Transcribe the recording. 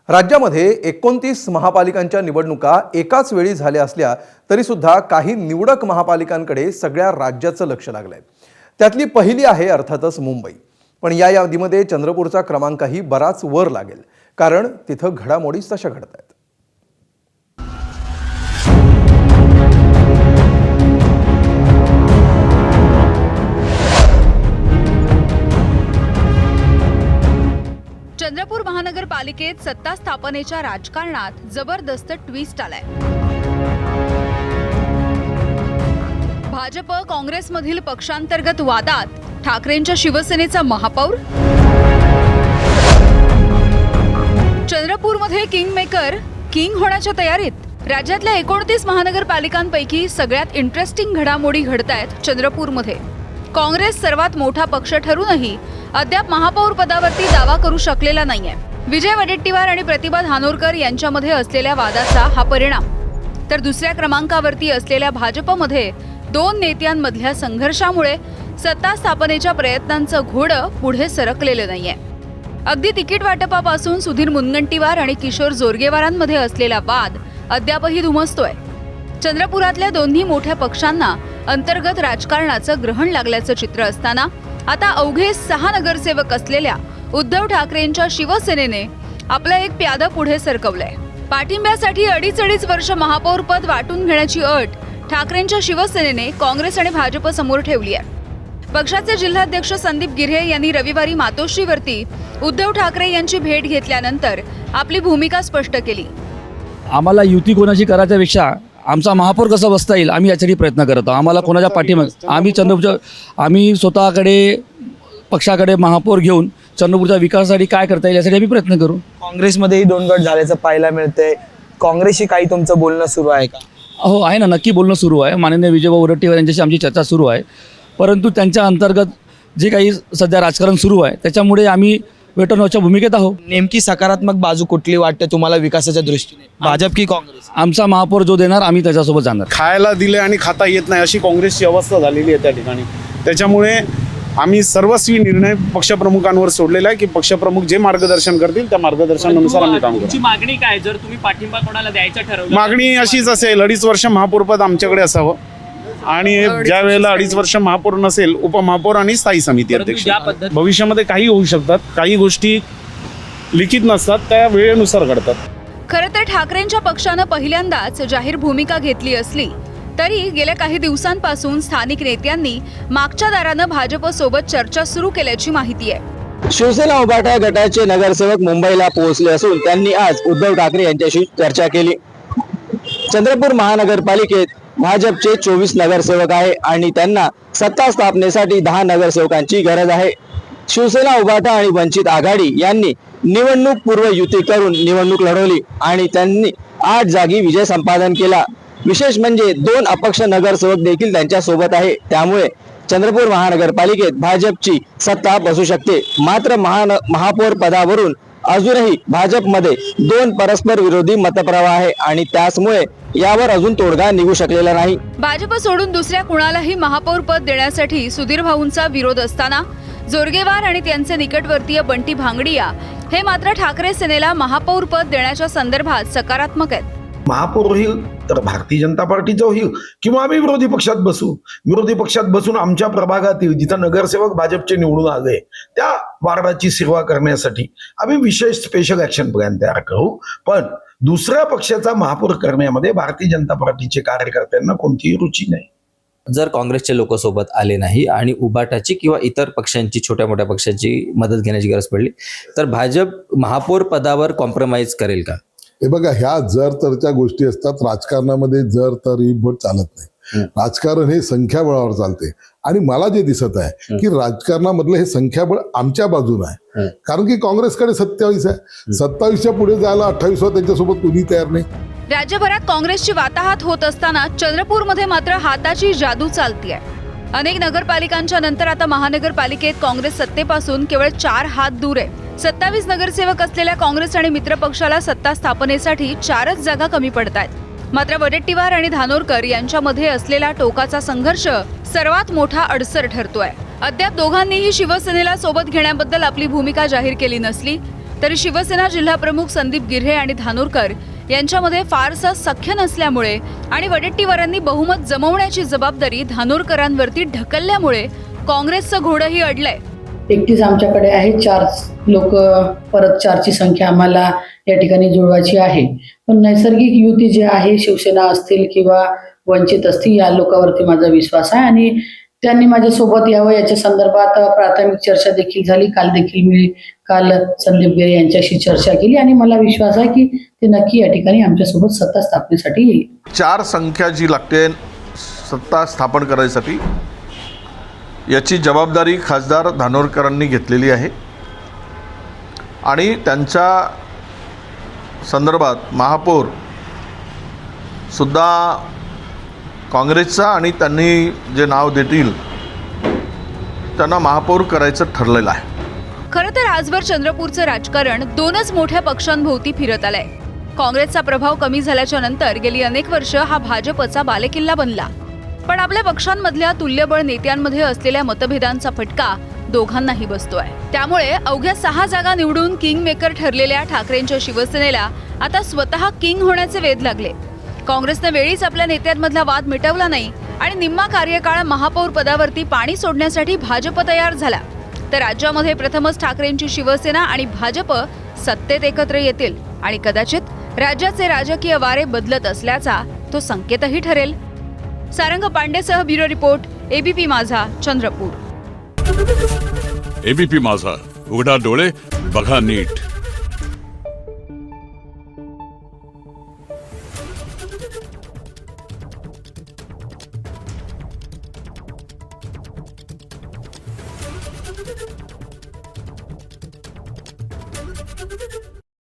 राज्यामध्ये 29 महापालिकांच्या निवडणुका एकाच वेळी झाल्या असल्या तरी सुद्धा काही निवडक महापालिकांकडे सगळ्या राज्याचं लक्ष लागलंय। त्यातली पहिली आहे अर्थातच मुंबई। पण या यादीमध्ये चंद्रपूरचा क्रमांकही बराच वर लागेल, कारण तिथं घडामोडीच तशा घडतायत। चंद्रपूर महानगरपालिकेत सत्ता स्थापनेच्या राजकारणात जबरदस्त ट्विस्ट आलाय। भाजप काँग्रेसमधील पक्षांतर्गत वादात ठाकरेंच्या शिवसेनेचा महापौर, चंद्रपूरमध्ये किंगमेकर किंग होण्याच्या तयारीत। राज्यातल्या 29 महानगरपालिकांपैकी सगळ्यात इंटरेस्टिंग घडामोडी घडतायत चंद्रपूरमध्ये। काँग्रेस सर्वात मोठा पक्ष ठरूनही अद्याप महापौर पदावरती दावा करू शकलेला नाहीये। विजय वडेट्टीवार आणि प्रतिभा धानोरकर यांच्यामध्ये असलेल्या वादाचा हा परिणाम। तर दुसऱ्या क्रमांकावरती असलेल्या भाजपमध्ये दोन नेत्यांमधल्या संघर्षामुळे सत्ता स्थापनेच्या प्रयत्नांचं घोडं पुढे सरकलेलं नाहीये। अगदी तिकीट वाटपापासून सुधीर मुनगंटीवार आणि किशोर जोरगेवारांमध्ये असलेला वाद अद्यापही धुमसतोय। चंद्रपुरातल्या दोन्ही मोठ्या पक्षांना अंतर्गत राजकारणाचं ग्रहण लागल्याचं चित्र असताना आता अवघे 6 नगरसेवक असलेल्या उद्धव ठाकरेंच्या शिवसेनेने आपलं एक प्यादं पुढे सरकवलंय। पाठिंब्यासाठी अडीच वर्ष महापौर पद वाटून घेण्याची अट ठाकरेंच्या शिवसेनेने काँग्रेस आणि भाजप समोर ठेवली आहे। पक्षाचे जिल्हाध्यक्ष संदीप गिऱ्हे यांनी रविवारी मातोश्रीवरती उद्धव ठाकरे यांची भेट घेतल्यानंतर आपली भूमिका स्पष्ट केली। आम्हाला युती कोणाची करायच्यापेक्षा आमचा महापौर कसा बसता येईल आम्ही यासाठी प्रयत्न करत आहोत। आम्हाला कोणाच्या पाठीमागे आम्ही स्वतःकडे पक्षाकडे महापौर घेऊन चंद्रपूरच्या विकासासाठी काय करता येईल यासाठी आम्ही प्रयत्न करू। काँग्रेसमध्येही 2 गट झाल्याचं पाहायला मिळतंय। काँग्रेसशी काही तुमचं बोलणं सुरू आहे का? हो आहे ना, नक्की बोलणं सुरू आहे। माननीय विजय वडेट्टीवार यांच्याशी आमची चर्चा सुरू आहे, परंतु त्यांच्या अंतर्गत जे काही सध्या राजकारण सुरू आहे त्याच्यामुळे आम्ही वेटनच्या भूमिकेत आहोत। नेमकी सकारात्मक बाजू कुठली वाटते तुम्हाला विकासाच्या दृष्टीने, भाजप की काँग्रेस? आमचा महापौर जो देणार आम्ही त्याच्यासोबत जाणार। खायला दिले आणि खाता येत नाही अशी काँग्रेसची अवस्था झालेली आहे त्या ठिकाणी। त्याच्यामुळे आम्ही सर्वस्वी निर्णय पक्षप्रमुखांवर सोडलेला आहे की पक्षप्रमुख जे मार्गदर्शन करतील त्या मार्गदर्शनानुसार आम्ही काम करू। तुमची मागणी काय जर तुम्ही पाठिंबा कोणाला द्यायचं ठरवलं? मागणी अशीच असेल, 2.5 वर्ष महापौरपद आमच्याकडे असावं आणि ज्या वेळेला 2.5 वर्ष महापौर नसेल उपमहापौर आणि स्थायी समिती अध्यक्ष। भविष्यामध्ये काही होऊ शकतात, काही गोष्टी लिखित नसतात, त्या वेळेनुसार घडतात। खरं तर ठाकरेंच्या पक्षानं पहिल्यांदाच जाहीर भूमिका घेतली असली तरी गेल्या काही दिवसांपासून स्थानिक नेत्यांनी मागच्या दारानं भाजपसोबत चर्चा सुरू केल्याची माहिती आहे। शिवसेना उभाटा गटाचे नगरसेवक मुंबईला पोहोचले असून त्यांनी आज उद्धव ठाकरे यांच्याशी चर्चा केली। चंद्रपूर महानगरपालिकेत भाजपचे 24 नगरसेवक आहे आणि त्यांना सत्ता स्थापनेसाठी 10 नगरसेवकांची गरज आहे। शिवसेना उभाटा आणि वंचित आघाडी यांनी निवडणूक पूर्व युती करून निवडणूक लढवली आणि त्यांनी 8 जागी विजय संपादन केला। विशेष म्हणजे 2 अपक्ष नगरसेवक देखील त्यांच्या सोबत आहे। त्यामुळे चंद्रपूर महानगरपालिकेत भाजपची सत्ता बसू शकते। मात्र महापौर पदावरून अजूनही भाजपमध्ये 2 परस्पर विरोधी मतप्रवाह आहे आणि त्यामुळे यावर अजून तोडगा निघू शकलेला नाही। भाजप सोडून दुसऱ्या कुणालाही महापौर पद देण्यासाठी सुधीर भाऊंचा विरोध असताना जोरगेवार आणि त्यांचे निकटवर्तीय बंटी भांगडिया हे मात्र ठाकरे सेनेला महापौर पद देण्याच्या संदर्भात सकारात्मक आहेत। महापौर होईल तर भारतीय जनता पार्टीचं होईल किंवा आम्ही विरोधी पक्षात बसू। विरोधी पक्षात बसून आमच्या प्रभागातील जिथं नगरसेवक भाजपचे निवडून आले त्या वार्डाची सेवा करण्यासाठी आम्ही विशेष स्पेशल ऍक्शन प्लॅन तयार करू। पण दुसऱ्या पक्षाचा महापौर करण्यामध्ये भारतीय जनता पार्टीचे कार्यकर्त्यांना कोणतीही रुची नाही। जर काँग्रेसचे लोक सोबत आले नाही आणि उभाटाची किंवा इतर पक्षांची छोट्या मोठ्या पक्षांची मदत घेण्याची गरज पडली तर भाजप महापौर पदावर कॉम्प्रोमाइज करेल का? हे बघा, ह्या जर तरच्या गोष्टी असतात राजकारणामध्ये। जर तर ही भोट चालत नाही। राजकारण हे संख्याबळावर चालते आणि मला जे दिसत आहे की राजकारणामधलं हे संख्याबळ आमच्या बाजूने आहे, कारण की काँग्रेसकडे 27 आहे। 27च्या पुढे जायला 28 त्यांच्यासोबत कोणी तयार नाही। राज्यभरात काँग्रेसची वाताहत होत असताना चंद्रपूरमध्ये मात्र हाताची जादू चालतीये। अनेक नगरपालिकांच्या नंतर आता महानगरपालिकेत काँग्रेस सत्तेपासून केवळ 4 हात दूर आहे। 27 नगरसेवक असलेल्या काँग्रेस आणि मित्र पक्षाला सत्ता स्थापनेसाठी 4च जागा कमी पडतायत। मात्र वडेट्टीवार आणि धानोरकर यांच्यामध्ये असलेला टोकाचा संघर्ष सर्वात मोठा अडसर ठरतोय। अद्याप दोघांनीही शिवसेनेला सोबत घेण्याबद्दल आपली भूमिका जाहीर केली नसली तरी शिवसेना जिल्हाप्रमुख संदीप गिऱ्हे आणि धानोरकर यांच्यामध्ये फारसं सख्य नसल्यामुळे आणि वडेट्टीवारांनी बहुमत जमवण्याची जबाबदारी धानोरकरांवरती ढकलल्यामुळे काँग्रेसचं घोडंही अडलंय. 31 आमच्याकडे आहे, 4 लोक, परत 4ची संख्या आम्हाला या ठिकाणी जुळवायची आहे. पण नैसर्गिक युती जी आहे, शिवसेना असतील किंवा वंचित असतील, या लोकांवरती माझा विश्वास आहे आणि त्यांनी माझ्यासोबत यावं याच्या संदर्भात प्राथमिक चर्चा देखील झाली. मी संदीप गिरे यांच्याशी चर्चा केली आणि मला विश्वास आहे की ते नक्की या ठिकाणी आमच्यासोबत सत्ता स्थापनेसाठी येईल. 4 संख्या जी लागते सत्ता स्थापन करायसाठी, याची जबाबदारी खासदार धानोरकरांनी घेतलेली आहे आणि त्यांच्या संदर्भात महापौर सुद्धा काँग्रेसचा आणि त्यांनी जे नाव देतील त्यांना महापौर करायचं ठरलेलं आहे. खरं तर आजवर चंद्रपूरचं राजकारण 2च मोठ्या पक्षांभोवती फिरत आलंय. काँग्रेसचा प्रभाव कमी झाल्याच्या नंतर गेली अनेक वर्ष हा भाजपचा बालेकिल्ला बनला. पण आपल्या पक्षांमधल्या तुल्यबळ नेत्यांमध्ये असलेल्या मतभेदांचा फटका दोघांनाही बसतोय. त्यामुळे अवघ्या 6 जागा निवडून किंग मेकर ठरलेल्या ठाकरेंच्या शिवसेनेला आता स्वतः किंग होण्याचे वेध लागले. काँग्रेसने वेळीच आपल्या नेत्यांमधला वाद मिटवला नाही आणि निम्मा कार्यकाळ महापौर पदावरती पाणी सोडण्यासाठी भाजप तयार झाला. तर राज्यामध्ये प्रथमच ठाकरेंची शिवसेना आणि भाजप सत्तेत एकत्र येतील आणि कदाचित राज्याचे राजकीय वारे बदलत असल्याचा तो संकेतही ठरेल. सारंग पांडेसह ब्युरो रिपोर्ट, एबीपी माझा, चंद्रपूर. एबीपी माझा, उघडा डोळे बघा नीट.